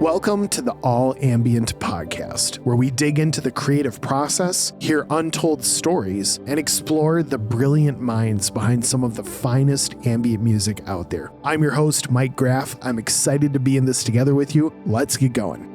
Welcome to the All Ambient podcast, where we dig into the creative process, hear untold stories, and explore the brilliant minds behind some of the finest ambient music out there. I'm your host, Mike Graff. I'm excited to be in this together with you. Let's get going.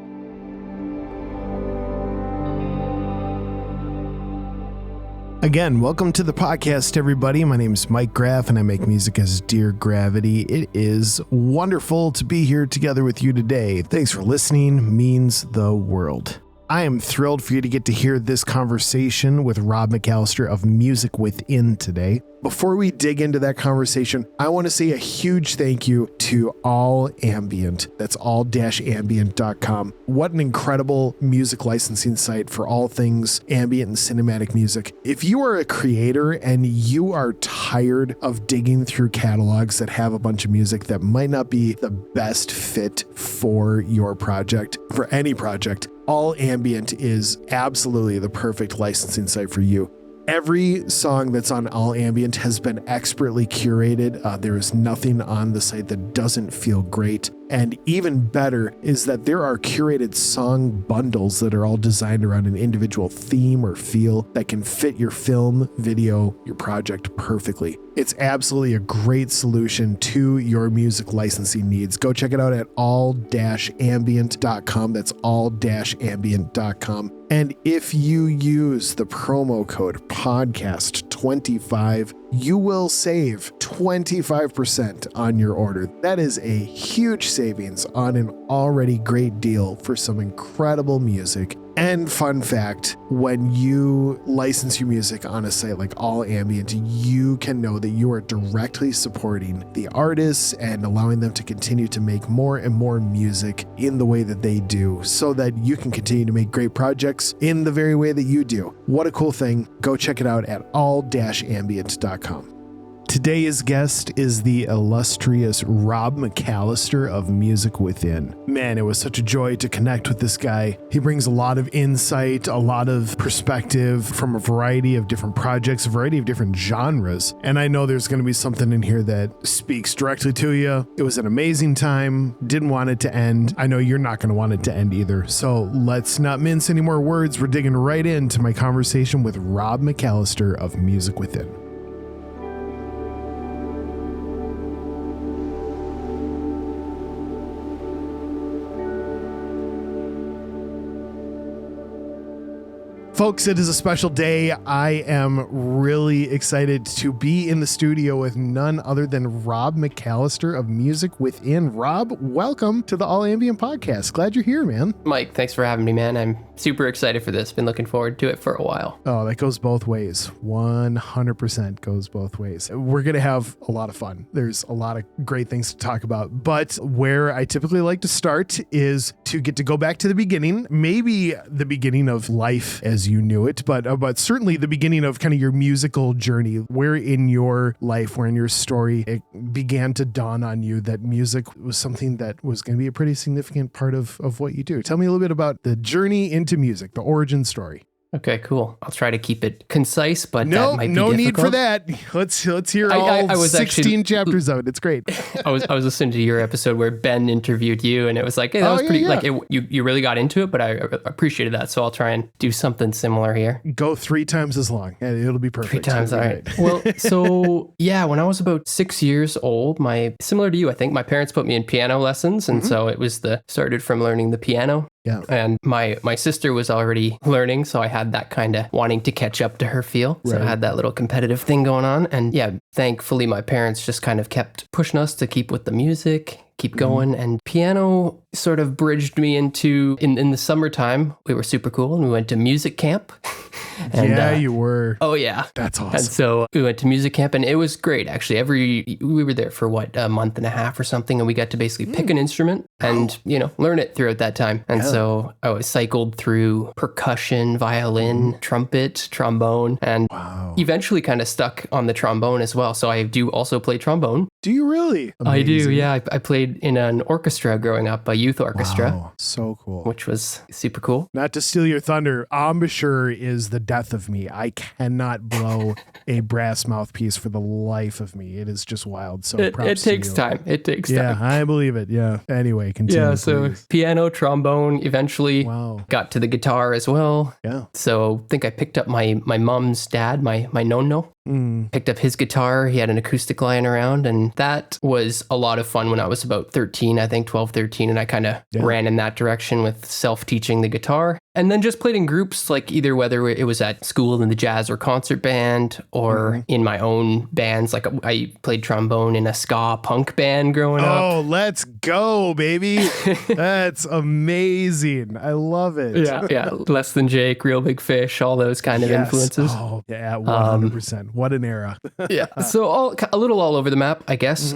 Again, welcome to the podcast, everybody. My name is Mike Graff, and I make music as Dear Gravity. It is wonderful to be here together with you today. Thanks for listening. Means the world. I am thrilled for you to get to hear this conversation with Rob McAllister of Music Within today. Before we dig into that conversation, I want to say a huge thank you to All Ambient. That's all-ambient.com. What an incredible music licensing site for all things ambient and cinematic music. If you are a creator and you are tired of digging through catalogs that have a bunch of music that might not be the best fit for your project, for any project, All Ambient is absolutely the perfect licensing site for you. Every song that's on All Ambient has been expertly curated. There is nothing on the site that doesn't feel great. And even better is that there are curated song bundles that are all designed around an individual theme or feel that can fit your film, video, your project perfectly. It's absolutely a great solution to your music licensing needs. Go check it out at all-ambient.com. That's all-ambient.com. And if you use the promo code podcast25, you will save 25% on your order. That is a huge savings on an already great deal for some incredible music. And fun fact, when you license your music on a site like All Ambient, you can know that you are directly supporting the artists and allowing them to continue to make more and more music in the way that they do, so that you can continue to make great projects in the very way that you do. What a cool thing. Go check it out at all-ambient.com. Today's guest is the illustrious Rob McAllister of Music Within. Man, it was such a joy to connect with this guy. He brings a lot of insight, a lot of perspective from a variety of different projects, a variety of different genres. And I know there's going to be something in here that speaks directly to you. It was an amazing time. Didn't want it to end. I know you're not going to want it to end either. So let's not mince any more words. We're digging right into my conversation with Rob McAllister of Music Within. Folks, it is a special day. I am really excited to be in the studio with none other than Rob McAllister of Music Within. Rob, welcome to the All Ambient podcast. Glad you're here, man. Mike, thanks for having me, man. I'm super excited for this. Been looking forward to it for a while. Oh, that goes both ways. 100% goes both ways. We're going to have a lot of fun. There's a lot of great things to talk about, but where I typically like to start is to get to go back to the beginning, maybe the beginning of life as you knew it, but certainly the beginning of kind of your musical journey, where in your life, where in your story, it began to dawn on you that music was something that was going to be a pretty significant part of what you do. Tell me a little bit about the journey into music, the origin story. Okay, cool. I'll try to keep it concise, but no, that might be no difficult. need for that. Let's hear all I was 16 chapters of it. It's great. I was listening to your episode where Ben interviewed you, and it was like, hey, that was pretty. Yeah. Like you really got into it, but I appreciated that. So I'll try and do something similar here. Go 3 times as long, and it'll be perfect. 3 times, all right. Well, so yeah, when I was about 6 years old, similar to you, I think my parents put me in piano lessons, and so it was started from learning the piano. Yeah. And my sister was already learning, so I had that kind of wanting to catch up to her feel. So I had that little competitive thing going on. And yeah, thankfully my parents just kind of kept pushing us to keep with the music, keep going. And piano sort of bridged me into, in the summertime, we were super cool and we went to music camp. And, you were. Oh, yeah. That's awesome. And so we went to music camp and it was great, actually. We were there for a month and a half or something, and we got to basically pick an instrument and, learn it throughout that time. And so I was cycled through percussion, violin, trumpet, trombone, and eventually kind of stuck on the trombone as well. So I do also play trombone. Do you really? Amazing. I do, yeah. I played in an orchestra growing up, a youth orchestra. Wow, so cool. Which was super cool. Not to steal your thunder, embouchure is the death of me. I cannot blow a brass mouthpiece for the life of me. It is just wild. So it takes time. It takes time. Yeah, I believe it. Yeah. Anyway, continue. Yeah, so please. piano, trombone, eventually got to the guitar as well. Yeah. So I think I picked up my mom's dad, my nonno. Picked up his guitar. He had an acoustic lying around, and that was a lot of fun when I was about 13, I think 12, 13, and I kind of ran in that direction with self-teaching the guitar. And then just played in groups, like either whether it was at school in the jazz or concert band or in my own bands. Like I played trombone in a ska punk band growing up. Oh, let's go, baby. That's amazing. I love it. Yeah. Less Than Jake, Real Big Fish, all those kind of influences. Oh, yeah, 100%. What an era. Yeah. So a little all over the map, I guess.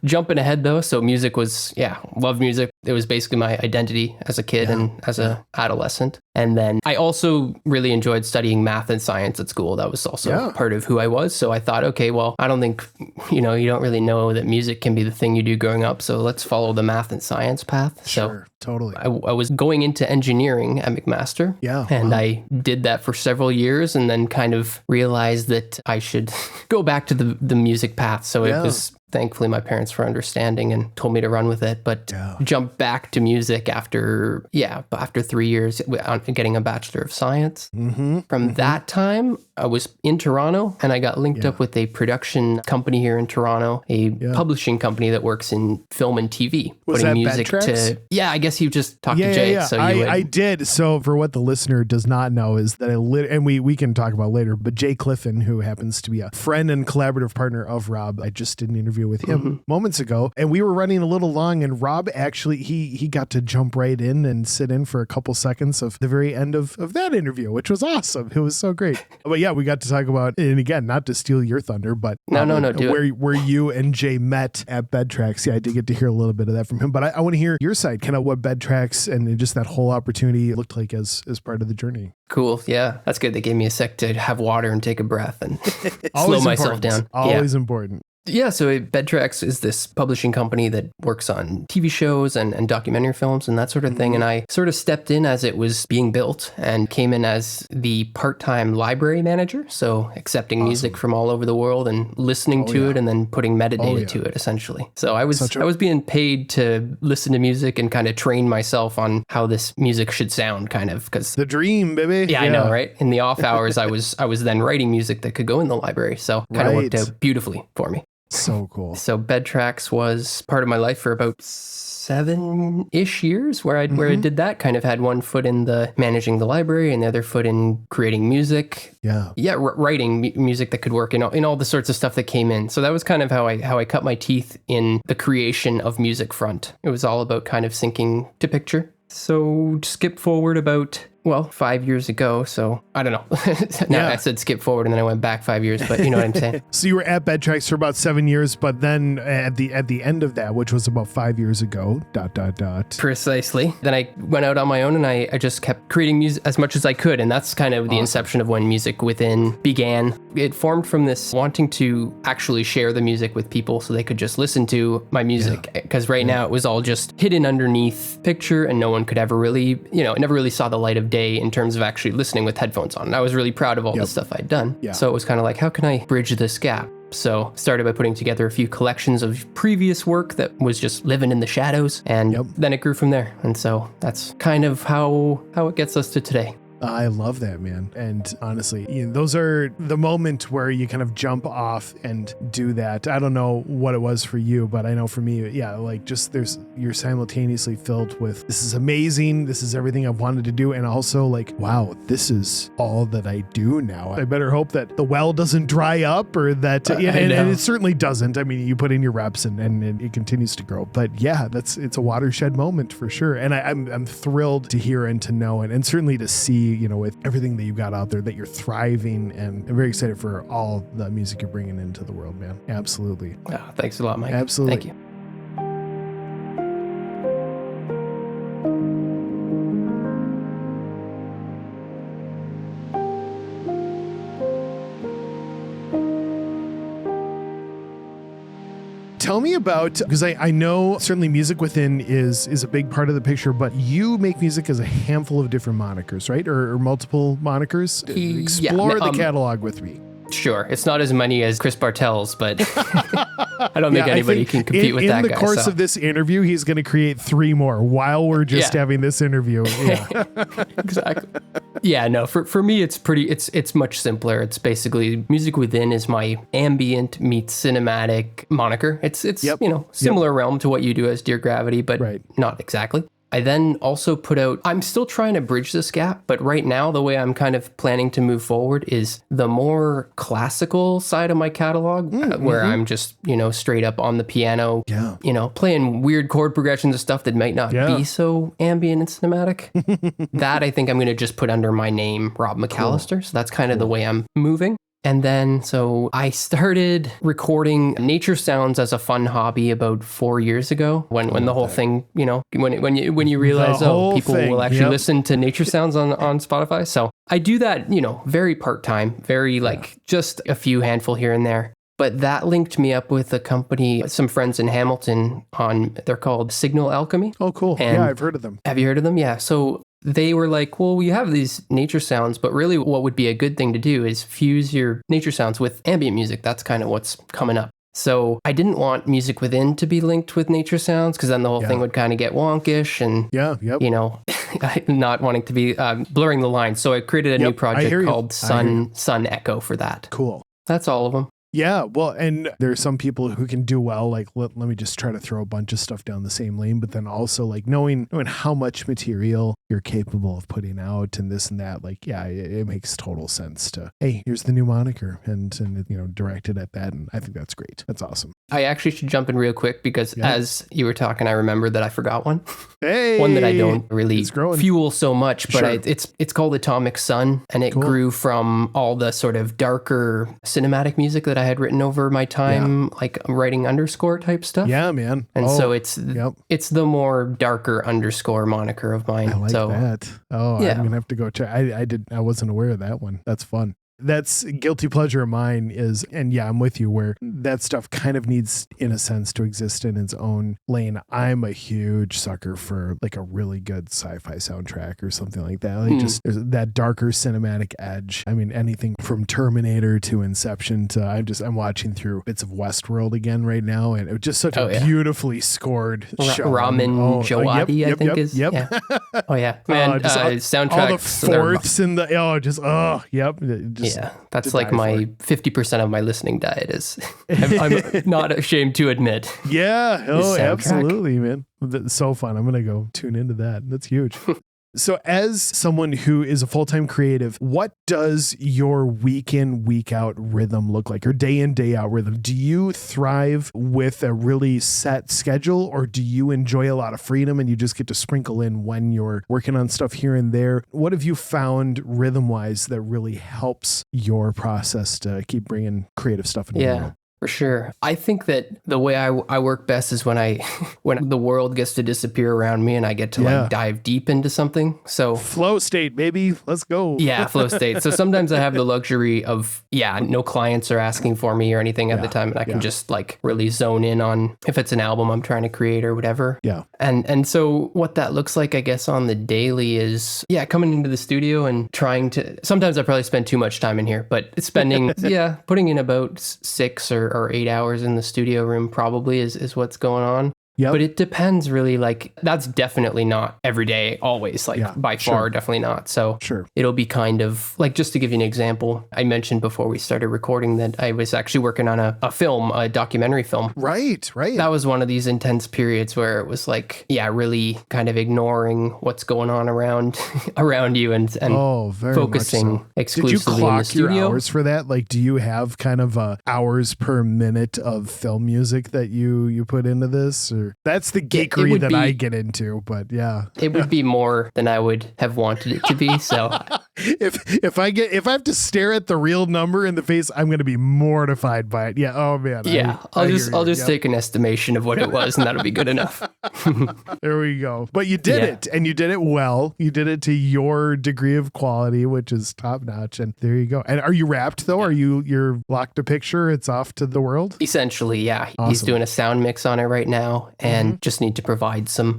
Jumping ahead though, so music was, love music. It was basically my identity as a kid and as a adolescent. And then I also really enjoyed studying math and science at school. That was also part of who I was. So I thought, okay, well, I don't think, you don't really know that music can be the thing you do growing up. So let's follow the math and science path. Sure, totally. I was going into engineering at McMaster. Yeah. And I did that for several years and then kind of realized that I should go back to the music path. So it was... Thankfully, my parents were understanding and told me to run with it, but jumped back to music after 3 years getting a Bachelor of Science. From that time, I was in Toronto and I got linked up with a production company here in Toronto, a publishing company that works in film and TV. Was that music to... Yeah, I guess you just talked to Jay. Yeah. So I did. So for what the listener does not know is that and we can talk about later, but Jay Cliffin, who happens to be a friend and collaborative partner of Rob, I just did an interview with him moments ago, and we were running a little long, and Rob actually he got to jump right in and sit in for a couple seconds of the very end of that interview, which was awesome. It was so great. But yeah, we got to talk about, and again, not to steal your thunder, but where you and Jay met at Bed Tracks. Yeah, I did get to hear a little bit of that from him, but I want to hear your side, kind of what Bed Tracks and just that whole opportunity looked like as part of the journey. Cool. Yeah, that's good. They gave me a sec to have water and take a breath and slow myself down. Always important. Yeah, so Bed Tracks is this publishing company that works on TV shows and documentary films and that sort of thing. And I sort of stepped in as it was being built and came in as the part-time library manager. So accepting music from all over the world and listening to it and then putting metadata to it, essentially. So I was being paid to listen to music and kind of train myself on how this music should sound, kind of, because the dream, baby. Yeah, I know, right? In the off hours, I was then writing music that could go in the library. So kind of worked out beautifully for me. So cool. So Bed Tracks was part of my life for about 7-ish years where I did that. Kind of had one foot in the managing the library and the other foot in creating music. Writing music that could work in all the sorts of stuff that came in. So that was kind of how I cut my teeth in the creation of music front. It was all about kind of syncing to picture. So skip forward about 5 years ago. So I don't know. I said skip forward and then I went back 5 years, but you know what I'm saying? So you were at Bed Tracks for about 7 years, but then at the end of that, which was about 5 years ago, ... Precisely. Then I went out on my own and I just kept creating music as much as I could. And that's kind of the inception of when Music Within began. It formed from this wanting to actually share the music with people so they could just listen to my music. Because right now it was all just hidden underneath picture and no one could ever really, it never really saw the light of day in terms of actually listening with headphones on. And I was really proud of all the stuff I'd done. So it was kind of like, how can I bridge this gap? So started by putting together a few collections of previous work that was just living in the shadows. And then it grew from there. And so that's kind of how it gets us to today. I love that, man. And honestly, those are the moment where you kind of jump off and do that. I don't know what it was for you, but I know for me, you're simultaneously filled with, this is amazing. This is everything I've wanted to do. And also like, wow, this is all that I do now. I better hope that the well doesn't dry up or that, and it certainly doesn't. I mean, you put in your reps and it continues to grow. But yeah, it's a watershed moment for sure. And I'm thrilled to hear and to know and certainly to see, with everything that you've got out there, that you're thriving, and I'm very excited for all the music you're bringing into the world, man. Absolutely. Oh, thanks a lot, Mike. Absolutely. Thank you. Tell me about, because I know certainly Music Within is a big part of the picture, but you make music as a handful of different monikers, right? Or multiple monikers? Explore the catalog with me. Sure. It's not as many as Chris Bartel's, but I don't think anybody can compete with that guy. In the course of this interview, he's going to create 3 more while we're just having this interview. Yeah. Exactly. Yeah, no, for me, it's much simpler. It's basically Music Within is my ambient meets cinematic moniker. It's similar realm to what you do as Dear Gravity, but not exactly. I then also put out, I'm still trying to bridge this gap, but right now the way I'm kind of planning to move forward is the more classical side of my catalog, where I'm just, straight up on the piano, playing weird chord progressions and stuff that might not be so ambient and cinematic. That I think I'm going to just put under my name, Rob McAllister. Cool. So that's kind of the way I'm moving. And then, so I started recording nature sounds as a fun hobby about 4 years ago when the whole thing, when you realize, people will actually listen to nature sounds on Spotify. So I do that, very part-time, very just a few handful here and there. But that linked me up with a company, some friends in Hamilton they're called Signal Alchemy. Oh, cool. And I've heard of them. Have you heard of them? Yeah. So they were like, well, you have these nature sounds, but really what would be a good thing to do is fuse your nature sounds with ambient music. That's kind of what's coming up. So I didn't want Music Within to be linked with nature sounds, because then the whole thing would kind of get wonkish and, not wanting to be blurring the lines. So I created a new project called Sun Echo for that. Cool. That's all of them. Yeah, well, and there's some people who can do well, like, let me just try to throw a bunch of stuff down the same lane, but then also like knowing how much material you're capable of putting out and this and that, it makes total sense to, hey, here's the new moniker and direct it at that. And I think that's great. That's awesome. I actually should jump in real quick because as you were talking, I remembered that I forgot one. Hey, one that I don't really fuel so much, but it's called Atomic Sun, and it grew from all the sort of darker cinematic music that I had written over my time, like writing underscore type stuff. Yeah, man. And so it's the more darker underscore moniker of mine. I like that. Oh, I'm going to have to go check. I wasn't aware of that one. That's fun. That's guilty pleasure of mine is, and I'm with you, where that stuff kind of needs, in a sense, to exist in its own lane. I'm a huge sucker for like a really good sci-fi soundtrack or something like that. Like just there's that darker cinematic edge. I mean, anything from Terminator to Inception to I'm watching through bits of Westworld again right now, and it was just such a beautifully scored show. Ramin Djawadi, I think is. Yep. Yeah. Oh yeah, man. Soundtracks. All the fourths in the that's like my 50% of my listening diet is. I'm not ashamed to admit. Yeah. Oh, absolutely, man. That's so fun. I'm gonna go tune into that. That's huge. So as someone who is a full-time creative, what does your week in, week out rhythm look like, or day in, day out rhythm? Do you thrive with a really set schedule, or do you enjoy a lot of freedom and you just get to sprinkle in when you're working on stuff here and there? What have you found rhythm-wise that really helps your process to keep bringing creative stuff into the world? For sure. I think that the way I work best is when the world gets to disappear around me and I get to dive deep into something. So flow state, baby. Let's go. Yeah, flow state. So sometimes I have the luxury of, no clients are asking for me or anything at the time, and I can just really zone in on if it's an album I'm trying to create or whatever. Yeah. And so what that looks like, I guess, on the daily is, coming into the studio and trying to, sometimes I probably spend too much time in here, but spending, putting in about 6 or 8 hours in the studio room probably is what's going on. Yep. But it depends really, that's definitely not every day, always, by far, definitely not. So it'll be kind of, just to give you an example, I mentioned before we started recording that I was actually working on a film, a documentary film. Right. That was one of these intense periods where it was really kind of ignoring what's going on around you and focusing exclusively in the studio. Did you clock your hours for that? Do you have kind of hours per minute of film music that you put into this? Or that's the geekery that I get into, but it would be more than I would have wanted it to be. So If I have to stare at the real number in the face, I'm going to be mortified by it. Yeah. Oh man. Yeah. I'll just take an estimation of what it was, and that'll be good enough. There we go. But you did it, and you did it well. You did it to your degree of quality, which is top notch. And there you go. And are you wrapped though? Are you're locked a picture? It's off to the world? Essentially, yeah. Awesome. He's doing a sound mix on it right now, and just need to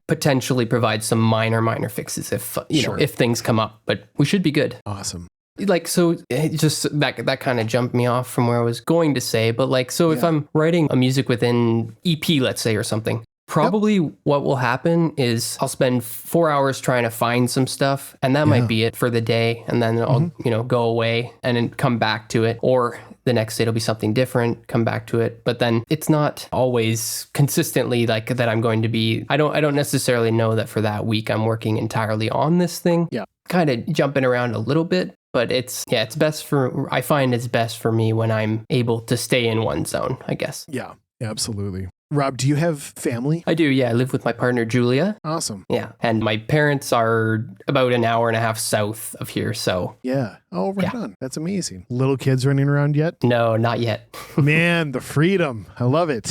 potentially provide some minor fixes if if things come up. But we should be good. Awesome. Like, so it just that kind of jumped me off from where I was going to say, but like, so if I'm writing a Music Within EP, let's say, or something, probably what will happen is I'll spend 4 hours trying to find some stuff, and that might be it for the day. And then I'll, go away and then come back to it. Or the next day it'll be something different, come back to it. But then it's not always consistently like that I'm going to be, I don't necessarily know that for that week I'm working entirely on this thing. Yeah. Kind of jumping around a little bit. But I find it's best for me when I'm able to stay in one zone, I guess. Yeah, absolutely. Rob, do you have family? I do, yeah. I live with my partner, Julia. Awesome. Yeah. And my parents are about an hour and a half south of here, so. Yeah. Oh, right on. That's amazing. Little kids running around yet? No, not yet. Man, the freedom. I love it.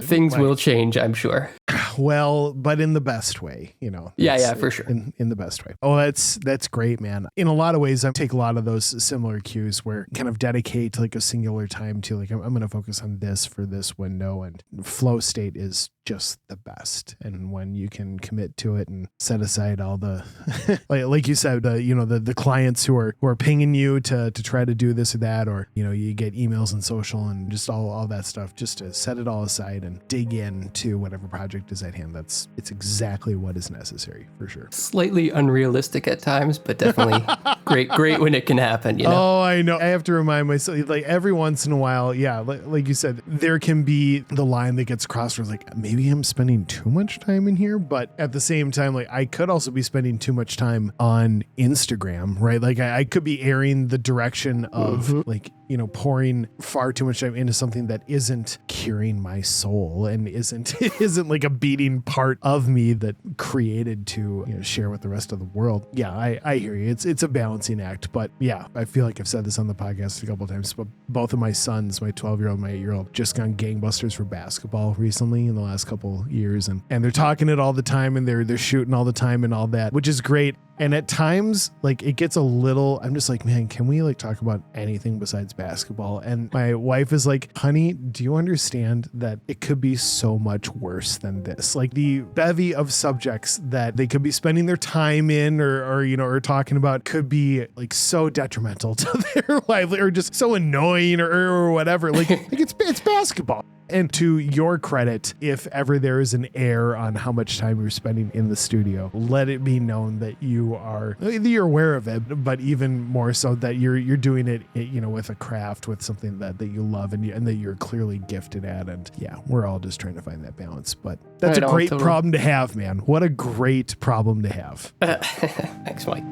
Things will change, I'm sure. Well, but in the best way, Yeah, for sure. In the best way. Oh, that's great, man. In a lot of ways, I take a lot of those similar cues where kind of dedicate like a singular time to like, I'm going to focus on this for this window, and flow state is just the best. And when you can commit to it and set aside all the, like you said, the clients who are pinging you to try to do this or that, or, you get emails and social and just all that stuff, just to set it all aside and dig into whatever project is at hand. It's exactly what is necessary for sure. Slightly unrealistic at times, but definitely great when it can happen, Oh, I know. I have to remind myself, like every once in a while, like you said, there can be the line that gets crossed where it's like, maybe I'm spending too much time in here, but at the same time, like I could also be spending too much time on Instagram, right? Like I could be erring the direction of like, pouring far too much time into something that isn't curing my soul and isn't like a beating part of me that created to share with the rest of the world. Yeah, I hear you. It's a balancing act, but yeah, I feel like I've said this on the podcast a couple of times, but both of my sons, my 12-year-old, my 8-year-old, just gone gangbusters for basketball recently in the last couple years, and they're talking it all the time, and they're shooting all the time and all that, which is great. And at times, like it gets a little, I'm just like, man, can we like talk about anything besides basketball? And my wife is like, honey, do you understand that it could be so much worse than this? Like the bevy of subjects that they could be spending their time in or talking about could be like so detrimental to their life, or just so annoying or whatever. Like it's basketball. And to your credit, if ever there is an error on how much time you're spending in the studio, let it be known that you're aware of it, but even more so that you're doing it, with a craft, with something that you love and that you're clearly gifted at. And yeah, we're all just trying to find that balance. But that's a great problem to have, man. What a great problem to have. Thanks, Mike.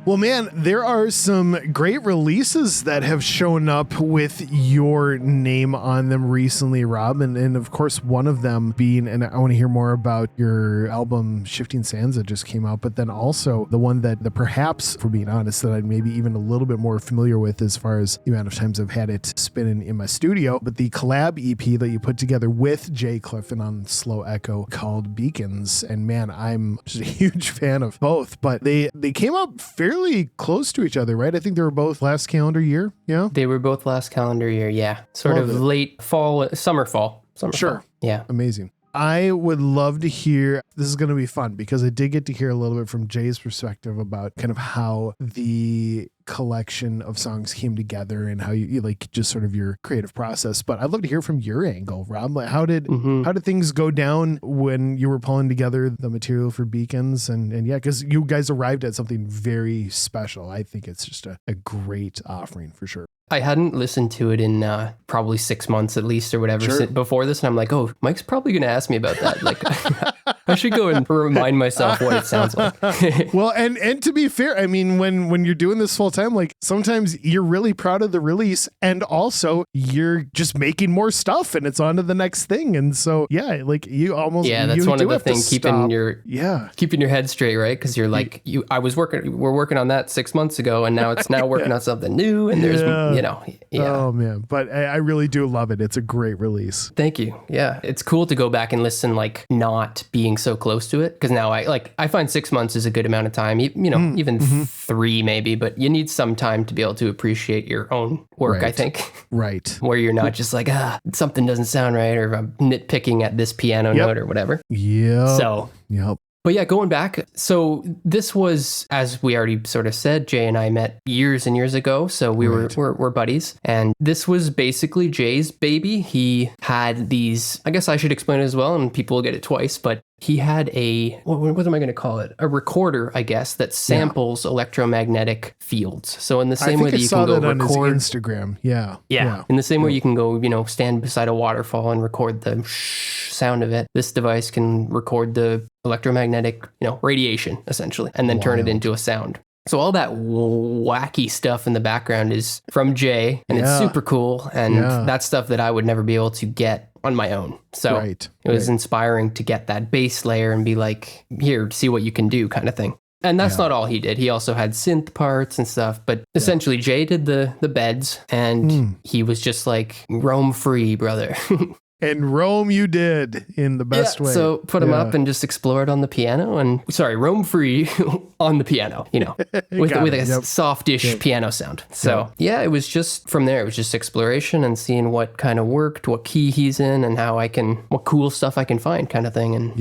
Well, man, there are some great releases that have shown up with your name on them recently, Rob. And of course, one of them being, and I want to hear more about your album Shifting Sands that just came out, but then also the one that perhaps, for being honest, that I'm maybe even a little bit more familiar with as far as the amount of times I've had it spinning in my studio, but the collab EP that you put together with Jay Clifton on Slow Echo called Beacons. And man, I'm just a huge fan of both, but they came out fairly close to each other, right? I think they were both last calendar year. Yeah. They were both last calendar year. Yeah. Sort of late fall, summer, fall. Sure. Fall. Yeah. Amazing. I would love to hear, this is going to be fun because I did get to hear a little bit from Jay's perspective about kind of how the collection of songs came together and how you like just sort of your creative process. But I'd love to hear from your angle, Rob. Like how did things go down when you were pulling together the material for Beacons? And yeah, because you guys arrived at something very special. I think it's just a great offering for sure. I hadn't listened to it in probably 6 months at least or whatever before this. And I'm like, oh, Mike's probably going to ask me about that. Like, I should go and remind myself what it sounds like. Well, and to be fair, I mean, when you're doing this full time, like sometimes you're really proud of the release, and also you're just making more stuff, and it's on to the next thing. And so, yeah, like you almost that's one of the things keeping your head straight, right? Because you're like we're working on that 6 months ago, and now it's working on something new, and there's Oh man, but I really do love it. It's a great release. Thank you. Yeah, it's cool to go back and listen, like not being so close to it, because now I find 6 months is a good amount of time. Even 3 maybe, but you need some time to be able to appreciate your own work. Right. I think. Right. Where you're not just like something doesn't sound right, or I'm nitpicking at this piano note or whatever. Yeah. So. Yep. But yeah, going back, so this was, as we already sort of said, Jay and I met years and years ago, so we're buddies, and this was basically Jay's baby. He had these, I guess I should explain it as well, and people will get it twice, but he had what am I going to call it? A recorder, I guess, that samples electromagnetic fields. So in the same way that you can go record on his Instagram. Yeah. In the same way you can go, stand beside a waterfall and record the sound of it. This device can record the electromagnetic, radiation essentially, and then turn it into a sound. So all that wacky stuff in the background is from Jay, and it's super cool. And that's stuff that I would never be able to get on my own. So it was inspiring to get that bass layer and be like, here, see what you can do kind of thing. And that's not all he did. He also had synth parts and stuff. But essentially, Jay did the beds, and he was just like, roam free, brother. And roam you did in the best way. So put them up and just explore it on the piano, and roam free on the piano, with a softish piano sound. So it was just from there, it was just exploration and seeing what kind of worked, what key he's in, and what cool stuff I can find kind of thing. And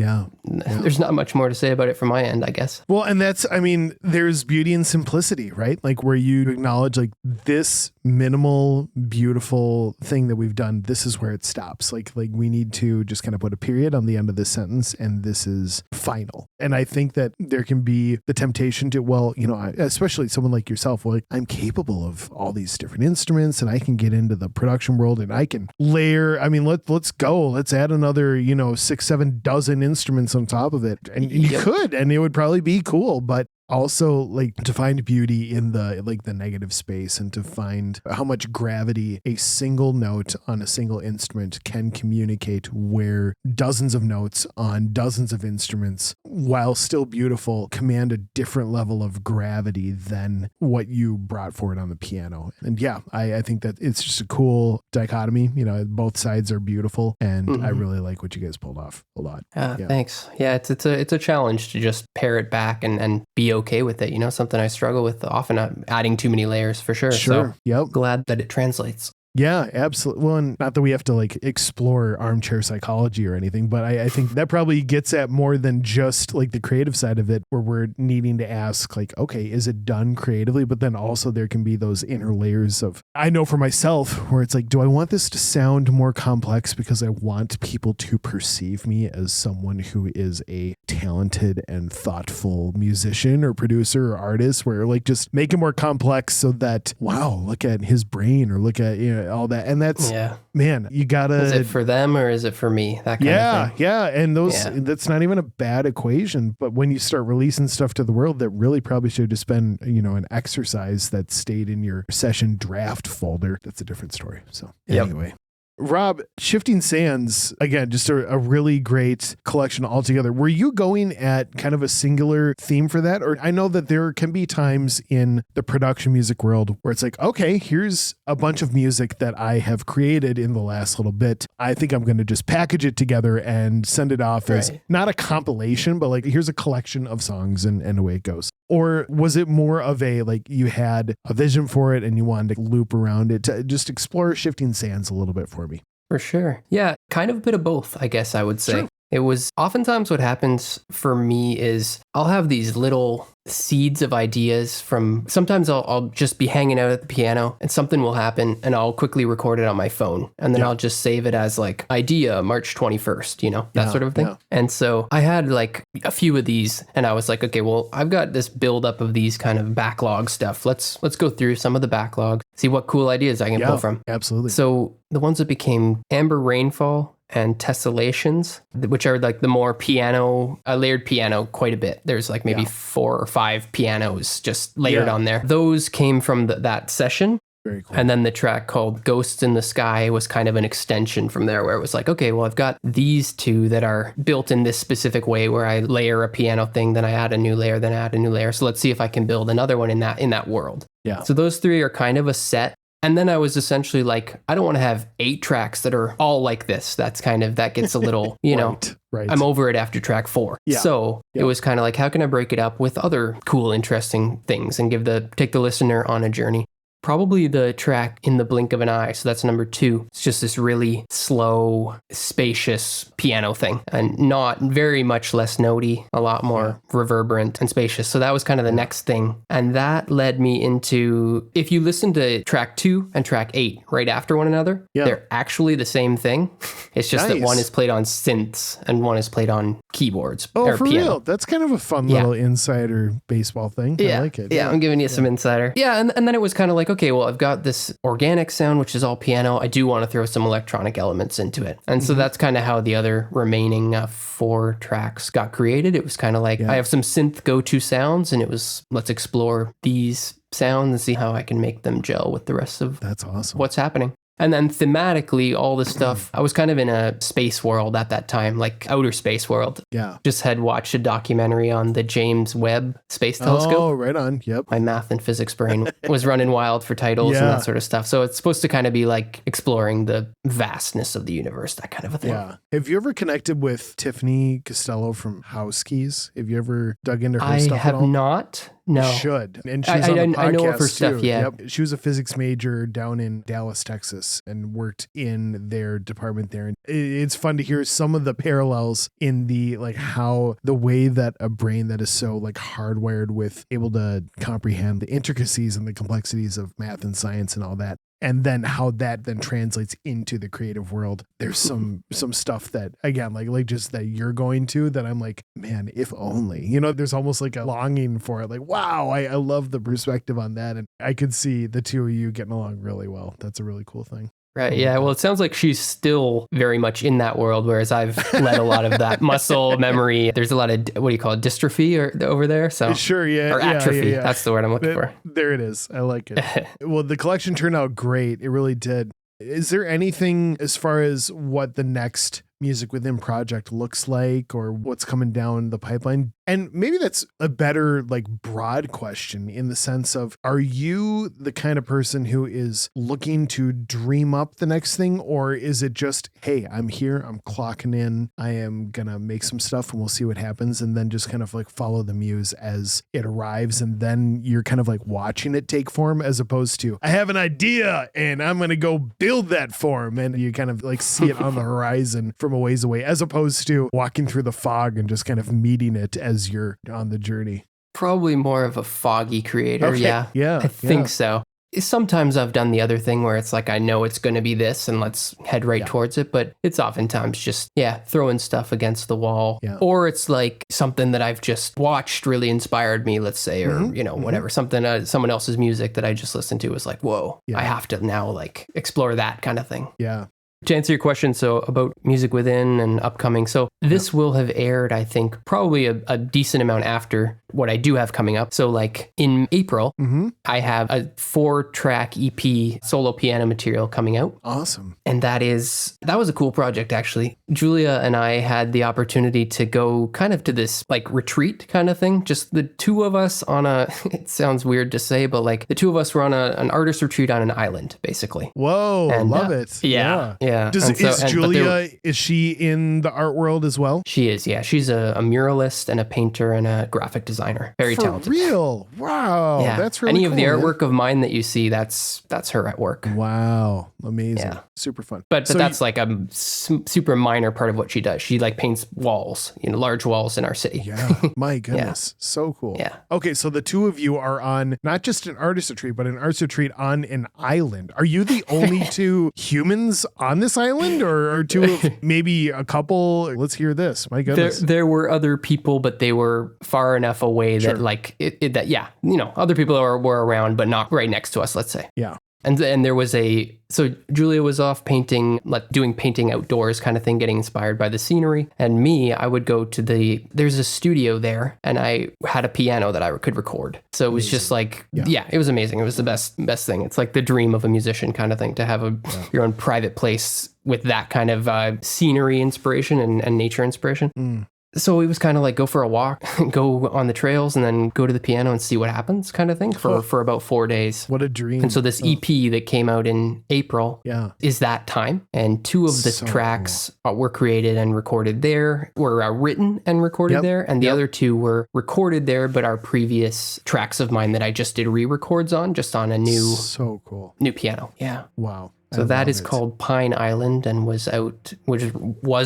there's not much more to say about it from my end, I guess. Well, and there's beauty in simplicity, right? Like where you acknowledge like this minimal, beautiful thing that we've done, this is where it stops. Like we need to just kind of put a period on the end of this sentence, and this is final. And I think that there can be the temptation to, especially someone like yourself, like I'm capable of all these different instruments, and I can get into the production world, and I can layer. I mean, let's go. Let's add another, 6-7 dozen instruments on top of it, and you could, and it would probably be cool, but also like to find beauty in the negative space, and to find how much gravity a single note on a single instrument can communicate, where dozens of notes on dozens of instruments, while still beautiful, command a different level of gravity than what you brought forward on the piano. And I think that it's just a cool dichotomy. Both sides are beautiful, and I really like what you guys pulled off a lot. Thanks. Yeah, it's a challenge to just pare it back and be okay with it. Something I struggle with often, adding too many layers for sure. So glad that it translates. Yeah, absolutely. Well, and not that we have to like explore armchair psychology or anything, but I think that probably gets at more than just like the creative side of it, where we're needing to ask like, okay, is it done creatively? But then also there can be those inner layers of, I know for myself, where it's like, do I want this to sound more complex because I want people to perceive me as someone who is a talented and thoughtful musician or producer or artist, where like just make it more complex so that, wow, look at his brain, or look at, all that. And that's, man, you gotta, is it for them or is it for me? That kind of thing. Yeah. And that's not even a bad equation. But when you start releasing stuff to the world that really probably should have been, an exercise that stayed in your session draft folder, that's a different story. So anyway. Rob, Shifting Sands, again, just a really great collection altogether. Were you going at kind of a singular theme for that? Or I know that there can be times in the production music world where it's like, okay, here's a bunch of music that I have created in the last little bit. I think I'm going to just package it together and send it off as not a compilation, but like, here's a collection of songs and away it goes. Or was it more of a, like, you had a vision for it and you wanted to loop around it? To just explore Shifting Sands a little bit for me. For sure. Yeah, kind of a bit of both, I guess I would say. Sure. It was oftentimes what happens for me is I'll have these little seeds of ideas from, sometimes I'll just be hanging out at the piano and something will happen and I'll quickly record it on my phone. And then I'll just save it as like idea March 21st, that sort of thing. Yeah. And so I had like a few of these and I was like, okay, well, I've got this buildup of these kind of backlog stuff. Let's go through some of the backlog, see what cool ideas I can pull from. Absolutely. So the ones that became Amber Rainfall and tessellations, which are like the more piano, layered piano quite a bit. There's like maybe 4 or 5 pianos just layered on there. Those came from that session. Very cool. And then the track called Ghosts in the Sky was kind of an extension from there, where it was like, okay, well, I've got these 2 that are built in this specific way where I layer a piano thing, then I add a new layer, then I add a new layer. So let's see if I can build another one in that world. Yeah. So those 3 are kind of a set. And then I was essentially like, I don't want to have 8 tracks that are all like this. That gets a little, Right. I'm over it after track 4. Yeah. So it was kind of like, how can I break it up with other cool, interesting things and take the listener on a journey? Probably the track In the Blink of an Eye. So that's number 2. It's just this really slow, spacious piano thing and not very much less notey, a lot more reverberant and spacious. So that was kind of the next thing. And that led me into, if you listen to track 2 and track 8 right after one another, they're actually the same thing. It's just that one is played on synths and one is played on keyboards. Oh, for piano. real? That's kind of a fun little insider baseball thing. I like it. Yeah, I'm giving you some insider. Yeah, and then it was kind of like, okay, well, I've got this organic sound, which is all piano. I do want to throw some electronic elements into it. And so that's kind of how the other remaining 4 tracks got created. It was kind of like, I have some synth go-to sounds, and it was, let's explore these sounds and see how I can make them gel with the rest of That's awesome. what's happening. And then thematically, all the stuff, I was kind of in a space world at that time, like outer space world. Yeah. Just had watched a documentary on the James Webb Space Telescope. Oh, right on. Yep. My math and physics brain was running wild for titles and that sort of stuff. So it's supposed to kind of be like exploring the vastness of the universe, that kind of a thing. Yeah. Have you ever connected with Tiffany Costello from House Keys? Have you ever dug into her stuff at all? I have not. No. You should. And she's on the podcast I know of her too. stuff, yeah. Yep. She was a physics major down in Dallas, Texas, and worked in their department there. And it's fun to hear some of the parallels in the, like, how the way that a brain that is so like hardwired with able to comprehend the intricacies and the complexities of math and science and all that. And then how that then translates into the creative world. There's some stuff that, again, like just that you're going to, that I'm like, man, if only, there's almost like a longing for it. Like, wow, I love the perspective on that. And I could see the two of you getting along really well. That's a really cool thing. Right. Yeah. Well, it sounds like she's still very much in that world, whereas I've let a lot of that muscle memory. There's a lot of, what do you call it, dystrophy over there? So sure. Yeah. Or atrophy. Yeah. That's the word I'm looking for. There it is. I like it. Well, the collection turned out great. It really did. Is there anything as far as what the next Music Within project looks like or what's coming down the pipeline? And maybe that's a better, like, broad question in the sense of, are you the kind of person who is looking to dream up the next thing? Or is it just, hey, I'm here, I'm clocking in, I am going to make some stuff and we'll see what happens. And then just kind of like follow the muse as it arrives. And then you're kind of like watching it take form, as opposed to, I have an idea and I'm going to go build that form. And you kind of like see it on the horizon from a ways away, as opposed to walking through the fog and just kind of meeting it as you're on the journey. Probably more of a foggy creator. Okay. Yeah. I think so. Sometimes I've done the other thing where it's like, I know it's going to be this and let's head right towards it. But it's oftentimes just, throwing stuff against the wall. Yeah. Or it's like something that I've just watched really inspired me, let's say, or, whatever, something, someone else's music that I just listened to was like, whoa, I have to now like explore that kind of thing. Yeah. To answer your question, so about Music Within and upcoming, so this will have aired, I think, probably a decent amount after what I do have coming up. So like in April, I have a 4-track EP solo piano material coming out. Awesome. And that was a cool project, actually. Julia and I had the opportunity to go kind of to this like retreat kind of thing. Just the two of us on it sounds weird to say, but like the two of us were on an artist retreat on an island, basically. Whow, and, love it. Yeah. Is Julia, is she in the art world as well? She is, yeah. She's a muralist and a painter and a graphic designer. Very talented. For real? Wow. Yeah. That's really Any cool. of the artwork of mine that you see, that's her at work. Wow. Amazing. Yeah. Super fun. But that's like a super minor part of what she does. She like paints walls, large walls in our city. Yeah. My goodness. So cool. Yeah. Okay. So the two of you are on not just an artist retreat, but an artist retreat on an island. Are you the only two humans on this island, or two of maybe a couple? Let's hear this. My goodness. There were other people, but they were far enough away that like other people were around, but not right next to us, let's say. Yeah. And there was so Julia was off painting, like doing painting outdoors kind of thing, getting inspired by the scenery. And me, I would go to there's a studio there, and I had a piano that I could record. So it was just like, yeah, it was amazing. It was the best thing. It's like the dream of a musician kind of thing, to have your own private place with that kind of scenery inspiration and nature inspiration. So it was kind of like go for a walk, go on the trails, and then go to the piano and see what happens kind of thing for about 4 days. What a dream. And so this EP that came out in April is that time. And 2 of the tracks were created and recorded there, were written and recorded there. And the other 2 were recorded there, but are previous tracks of mine that I just did re-records on, just on a new piano. Yeah. Wow. So that is called Pine Island, and was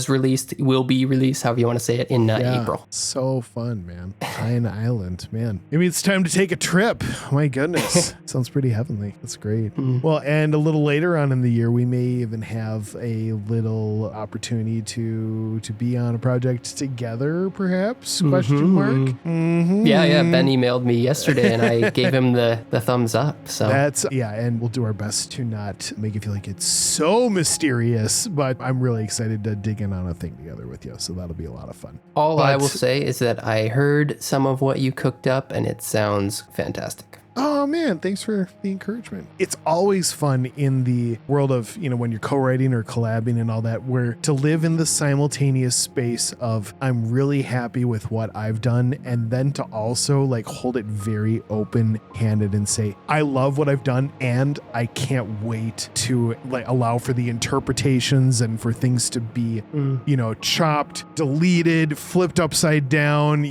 released, will be released, however you want to say it, in April. So fun, man. Pine Island, man. Maybe it's time to take a trip. My goodness. Sounds pretty heavenly. That's great. Well, and a little later on in the year, we may even have a little opportunity to be on a project together, perhaps? Question mark? Yeah. Ben emailed me yesterday, and I gave him the thumbs up. So and we'll do our best to not make it feel like it's so mysterious, but I'm really excited to dig in on a thing together with you, so that'll be a lot of fun. I will say is that I heard some of what you cooked up, and it sounds fantastic. Oh man, thanks for the encouragement. It's always fun in the world of, when you're co-writing or collabing and all that, where to live in the simultaneous space of I'm really happy with what I've done, and then to also like hold it very open-handed and say, I love what I've done, and I can't wait to like allow for the interpretations and for things to be, chopped, deleted, flipped upside down,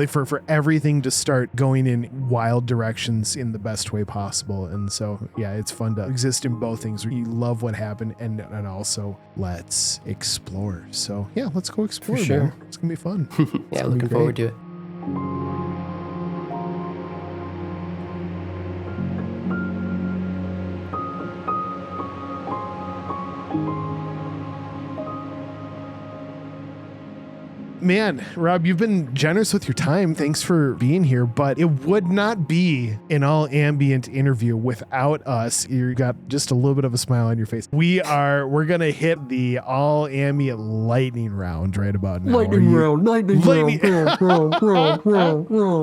for everything to start going in wild directions in the best way possible. And so, it's fun to exist in both things. You love what happened, and also let's explore. So let's go explore. For sure. Man. It's gonna be fun. Looking forward to it. Man, Rob, you've been generous with your time. Thanks for being here, but it would not be an all ambient interview without us. You got just a little bit of a smile on your face. We're going to hit the all ambient lightning round right about now. Lightning round.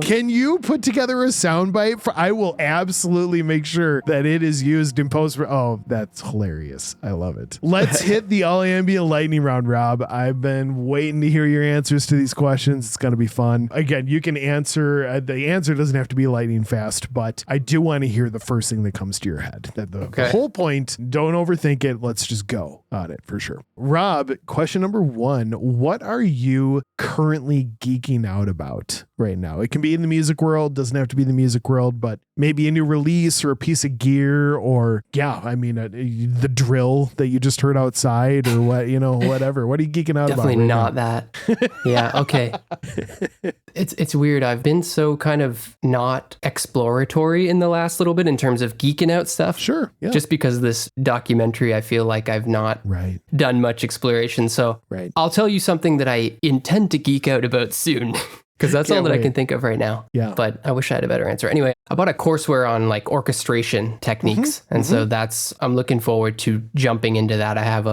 Can you put together a soundbite? I will absolutely make sure that it is used in post. Oh, that's hilarious. I love it. Let's hit the all ambient lightning round, Rob. I've been waiting to hear your answers to these questions. It's going to be fun. Again, you can answer. The answer doesn't have to be lightning fast, but I do want to hear the first thing that comes to your head. The whole point, don't overthink it. Let's just go on it for sure. Rob, question number 1. What are you currently geeking out about right now? It can be in the music world, doesn't have to be the music world, but maybe a new release or a piece of gear, or the drill that you just heard outside, or what, whatever. What are you geeking out Definitely about? Definitely not that. Yeah. Okay. It's weird. I've been so kind of not exploratory in the last little bit in terms of geeking out stuff. Sure. Yeah. Just because of this documentary, I feel like I've not done much exploration. So I'll tell you something that I intend to geek out about soon. Because that's all that I can think of right now. Yeah. But I wish I had a better answer. Anyway, I bought a courseware on like orchestration techniques. And so I'm looking forward to jumping into that. I have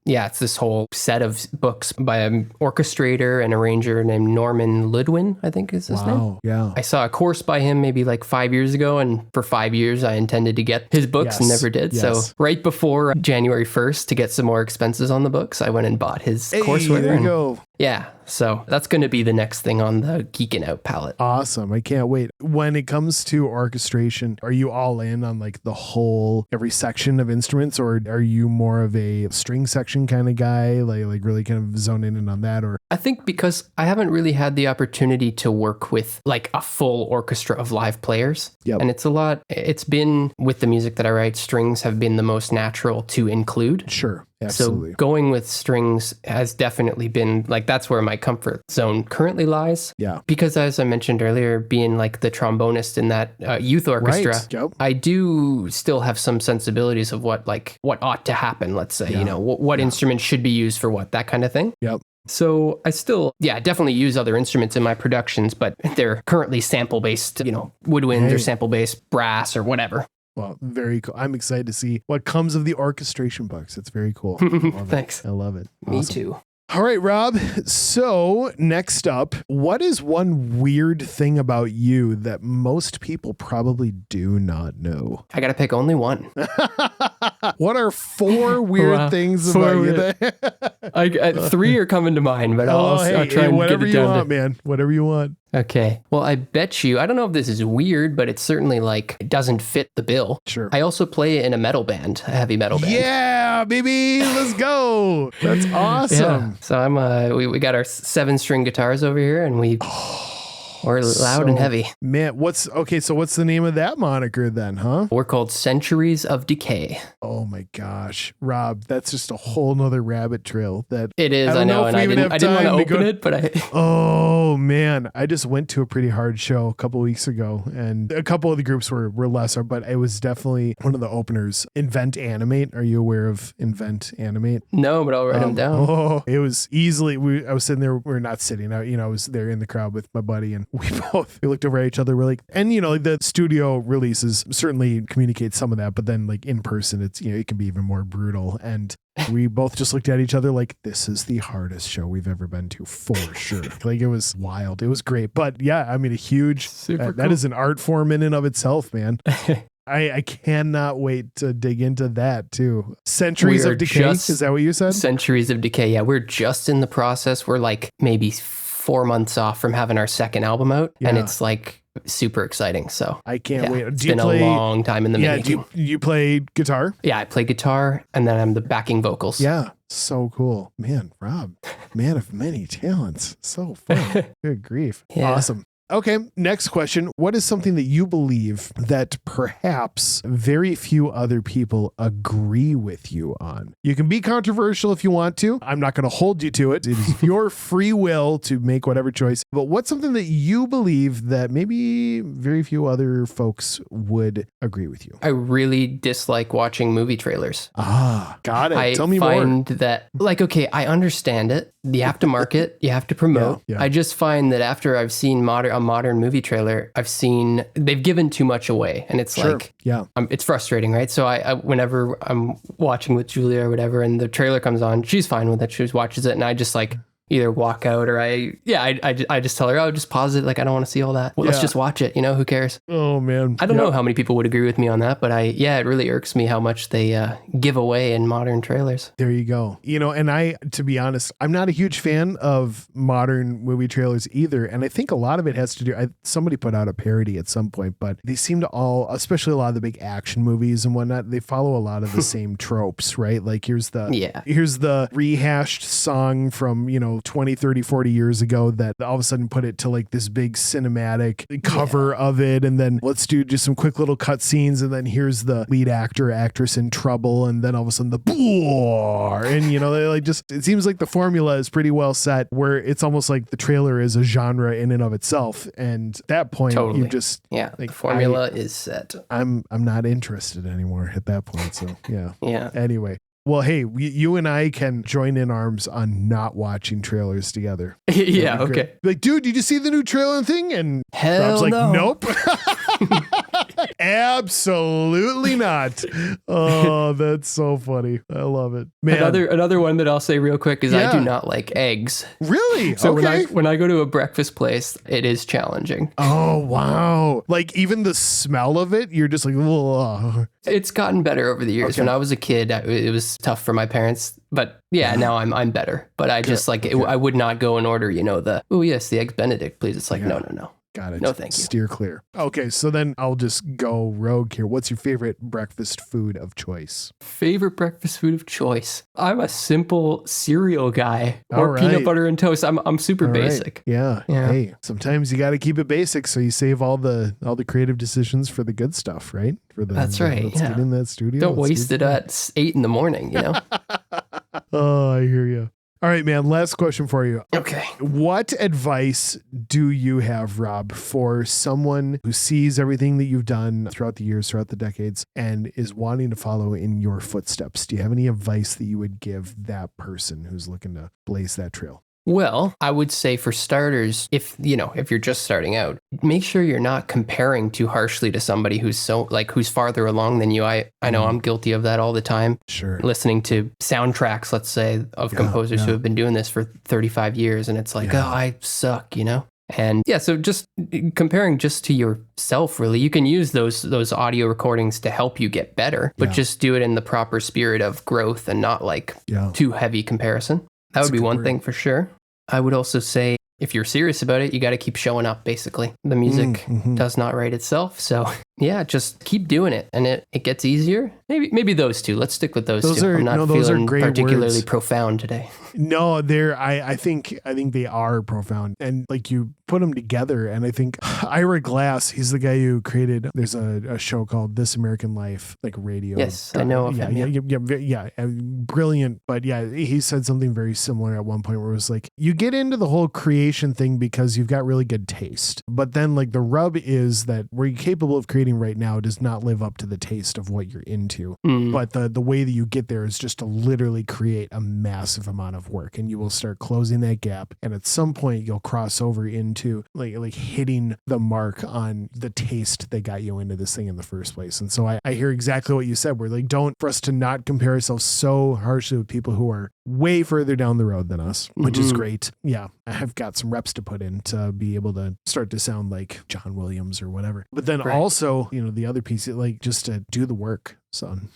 it's this whole set of books by an orchestrator and arranger named Norman Ludwin, I think is his name. Yeah. I saw a course by him maybe like 5 years ago. And for 5 years, I intended to get his books and never did. Yes. So right before January 1st, to get some more expenses on the books, I went and bought his courseware. There you go. Yeah. So that's going to be the next thing on the geeking out palette. Awesome. I can't wait. When it comes to orchestration, are you all in on like every section of instruments, or are you more of a string section kind of guy, like really kind of zone in on that? Or I think because I haven't really had the opportunity to work with like a full orchestra of live players. Yep. And it's been with the music that I write, strings have been the most natural to include. Sure. Absolutely. So going with strings has definitely been like, that's where my comfort zone currently lies. Yeah. Because as I mentioned earlier, being like the trombonist in that youth orchestra, I do still have some sensibilities of what ought to happen. Let's say, what instrument should be used for what, that kind of thing. Yep. So I still, definitely use other instruments in my productions, but they're currently sample-based, woodwinds or sample-based brass or whatever. Well, very cool. I'm excited to see what comes of the orchestration books. It's very cool. Love Thanks. it. I love it. Me Awesome. too. All right, Rob. So next up, what is one weird thing about you that most people probably do not know? I got to pick only one. What are 4 weird things about you? That 3 are coming to mind, but I'll try and whatever get it down you want, man. Whatever you want. Okay. Well, I bet you, I don't know if this is weird, but it's certainly like, it doesn't fit the bill. Sure. I also play in a metal band, a heavy metal band. Yeah, baby. Let's go. That's awesome. Yeah. So I'm, we got our 7-string guitars over here and we're loud and heavy. Man, what's the name of that moniker then, huh? We're called Centuries of Decay. Oh my gosh, Rob, that's just a whole nother rabbit trail that it is. I know. And I didn't want to open it, but Oh man, I just went to a pretty hard show a couple weeks ago and a couple of the groups were lesser, but it was definitely one of the openers. Invent Animate. Are you aware of Invent Animate? No, but I'll write them down. Oh, it was easily, I was sitting there, we're not sitting out, I was there in the crowd with my buddy and we looked over at each other. We're like, and the studio releases certainly communicate some of that, but then like in person, it's, it can be even more brutal. And we both just looked at each other like, this is the hardest show we've ever been to for sure. Like it was wild. It was great. But yeah, I mean, a huge, that is an art form in and of itself, man. I cannot wait to dig into that too. Centuries of Decay. Is that what you said? Centuries of Decay. Yeah. We're just in the process. We're like maybe 4 months off from having our second album out. Yeah. And it's like super exciting. So I can't wait. It's been a long time in the making. Do you play guitar? Yeah, I play guitar and then I'm the backing vocals. Yeah. So cool. Man, Rob, man of many talents. So fun. Good grief. Yeah. Awesome. Okay, next question. What is something that you believe that perhaps very few other people agree with you on? You can be controversial if you want to. I'm not going to hold you to it. It is your free will to make whatever choice. But what's something that you believe that maybe very few other folks would agree with you? I really dislike watching movie trailers. Ah, got it. Tell me more. I find that, okay, I understand it. You have to market, you have to promote. Yeah. I just find that after I've seen a modern movie trailer, they've given too much away. And it's it's frustrating, right? So I whenever I'm watching with Julia or whatever, and the trailer comes on, she's fine with it. She just watches it. And I just either walk out or I just tell her, oh, just pause it. Like, I don't want to see all that. Well, let's just watch it. Who cares? Oh man. I don't know how many people would agree with me on that, but it really irks me how much they give away in modern trailers. There you go. And to be honest, I'm not a huge fan of modern movie trailers either. And I think a lot of it has to do, somebody put out a parody at some point, but they seem to all, especially a lot of the big action movies and whatnot, they follow a lot of the same tropes, right? Like here's the rehashed song from, 20, 30, 40 years ago that all of a sudden put it to like this big cinematic cover of it. And then let's do just some quick little cut scenes. And then here's the lead actor, actress in trouble. And then all of a sudden and it seems like the formula is pretty well set where it's almost like the trailer is a genre in and of itself. And at that point, you just, the formula is set. I'm not interested anymore at that point. So yeah. Anyway. Well, hey, you and I can join in arms on not watching trailers together. Yeah, okay. Like, dude, did you see the new trailer thing? And Rob's like, no. Nope. Absolutely not. Oh, that's so funny. I love it. Man. Another one that I'll say real quick is I do not like eggs. Really? So when I go to a breakfast place, it is challenging. Oh, wow. Like even the smell of it, you're just like, ugh. It's gotten better over the years. Okay. When I was a kid, it was tough for my parents, but now I'm better. But I just I would not go and order, the eggs Benedict, please. It's like, no. Got it. No, thank you. Steer clear. Okay, so then I'll just go rogue here. What's your favorite breakfast food of choice? Favorite breakfast food of choice? I'm a simple cereal guy or peanut butter and toast. I'm super basic. Yeah. Hey, sometimes you got to keep it basic so you save all the creative decisions for the good stuff, right? That's right. Let's get in that studio. Don't waste it at 8 a.m. Oh, I hear you. All right, man. Last question for you. Okay. What advice do you have, Rob, for someone who sees everything that you've done throughout the years, throughout the decades, and is wanting to follow in your footsteps? Do you have any advice that you would give that person who's looking to blaze that trail? Well, I would say for starters, if you're just starting out, make sure you're not comparing too harshly to somebody who's who's farther along than you. I know I'm guilty of that all the time. Sure. Listening to soundtracks, let's say, of composers who have been doing this for 35 years, and it's like, oh, I suck, And so just comparing just to yourself, really, you can use those audio recordings to help you get better, but just do it in the proper spirit of growth and not too heavy comparison. That would be one thing for sure. I would also say, if you're serious about it, you got to keep showing up, basically. The music does not write itself. So just keep doing it. And it gets easier. Maybe those two. Let's stick with those two. I'm not feeling particularly profound today. No, I think they are profound. And you put them together. And I think Ira Glass, he's the guy who created, there's a show called This American Life, radio. Yes, I know of him. Yeah, brilliant. But he said something very similar at one point where it was you get into the whole creation thing because you've got really good taste. But then the rub is that what you're capable of creating right now does not live up to the taste of what you're into. But the way that you get there is just to literally create a massive amount of work, and you will start closing that gap. And at some point you'll cross over into hitting the mark on the taste that got you into this thing in the first place. And so I hear exactly what you said. We're for us to not compare ourselves so harshly with people who are way further down the road than us, which is great. Yeah, I've got some reps to put in to be able to start to sound like John Williams or whatever. But then also, the other piece, just to do the work, son.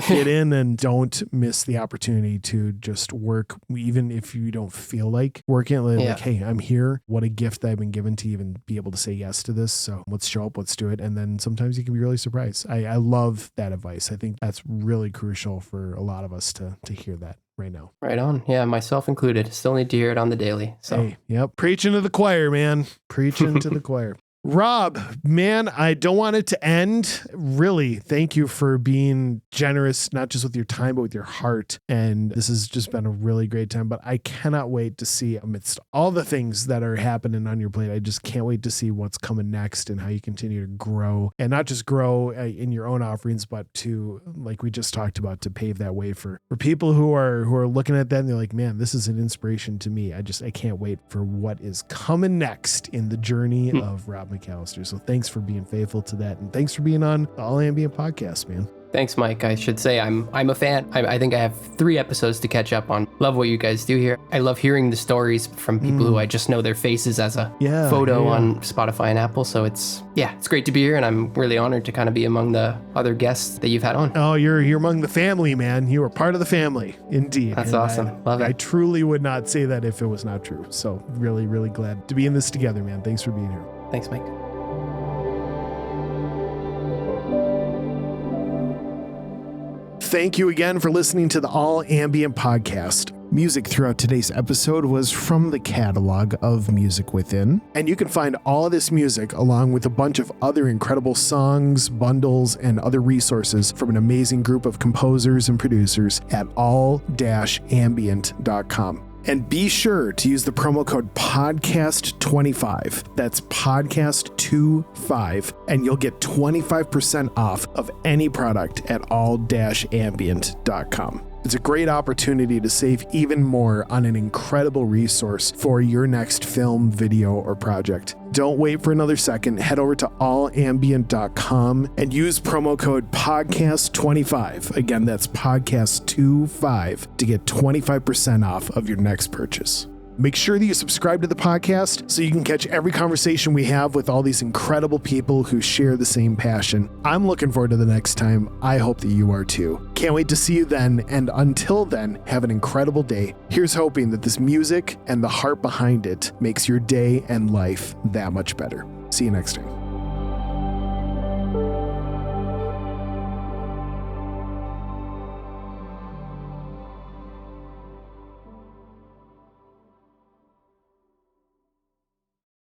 Get in and don't miss the opportunity to just work, even if you don't feel like working. Hey, I'm here. What a gift that I've been given to even be able to say yes to this. So let's show up, let's do it. And then sometimes you can be really surprised. I love that advice. I think that's really crucial for a lot of us to hear that right now. Right on. Yeah, myself included. Still need to hear it on the daily. So preaching to the choir, man. Preaching to the choir. Rob, man, I don't want it to end. Really, thank you for being generous, not just with your time, but with your heart. And this has just been a really great time. But I cannot wait to see, amidst all the things that are happening on your plate, I just can't wait to see what's coming next and how you continue to grow. And not just grow in your own offerings, but to, like we just talked about, to pave that way for people who are looking at that and they're like, man, this is an inspiration to me. I can't wait for what is coming next in the journey of Rob McAllister. So thanks for being faithful to that. And thanks for being on the All Ambient podcast, man. Thanks, Mike. I should say I'm a fan. I think I have 3 episodes to catch up on. Love what you guys do here. I love hearing the stories from people who I just know their faces as a photo on Spotify and Apple. So it's great to be here, and I'm really honored to kind of be among the other guests that you've had on. Oh, you're among the family, man. You are part of the family, indeed. That's awesome. Love it. I truly would not say that if it was not true. So really, really glad to be in this together, man. Thanks for being here. Thanks, Mike. Thank you again for listening to the All Ambient podcast. Music throughout today's episode was from the catalog of Music Within, and you can find all of this music along with a bunch of other incredible songs, bundles, and other resources from an amazing group of composers and producers at all-ambient.com. And be sure to use the promo code podcast25. That's podcast25. And you'll get 25% off of any product at all-ambient.com. It's a great opportunity to save even more on an incredible resource for your next film, video, or project. Don't wait for another second. Head over to allambient.com and use promo code podcast25. Again, that's podcast25 to get 25% off of your next purchase. Make sure that you subscribe to the podcast so you can catch every conversation we have with all these incredible people who share the same passion. I'm looking forward to the next time. I hope that you are too. Can't wait to see you then. And until then, have an incredible day. Here's hoping that this music and the heart behind it makes your day and life that much better. See you next time.